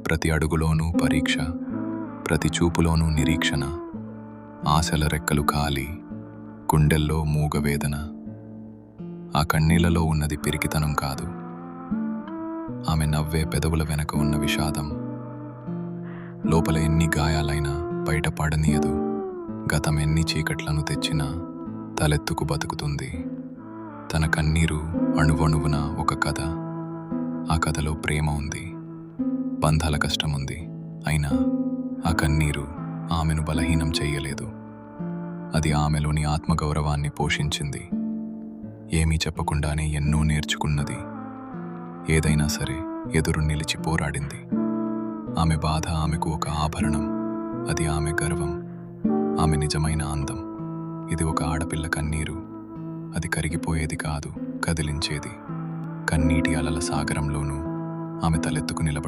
ప్రతి అడుగులోనూ పరీక్ష, ప్రతి చూపులోనూ నిరీక్షణ. ఆశల రెక్కలు ఖాళీ, గుండెల్లో మూగవేదన. ఆ కన్నీళ్లలో ఉన్నది పిరికితనం కాదు, ఆమె నవ్వే పెదవుల వెనక ఉన్న విషాదం. లోపల ఎన్ని గాయాలైనా బయట పడనీయదు. గతం ఎన్ని చీకట్లను తెచ్చినా తలెత్తుకు బతుకుతుంది. తన కన్నీరు అణువణువున ఒక కథ. ఆ కథలో ప్రేమ ఉంది, బంధాల కష్టం ఉంది. అయినా ఆ కన్నీరు ఆమెను బలహీనం చెయ్యలేదు. అది ఆమెలోని ఆత్మగౌరవాన్ని పోషించింది. ఏమీ చెప్పకుండానే ఎన్నో నేర్చుకున్నది. ఏదైనా సరే ఎదురు నిలిచి పోరాడింది. ఆమె బాధ ఆమెకు ఒక ఆభరణం. అది ఆమె గర్వం, ఆమె నిజమైన అందం. ఇది ఒక ఆడపిల్ల కన్నీరు. అది కరిగిపోయేది కాదు, కదిలించేది. కన్నీటి అలల సాగరంలోనూ ఆమె తలెత్తుకు నిలబడింది.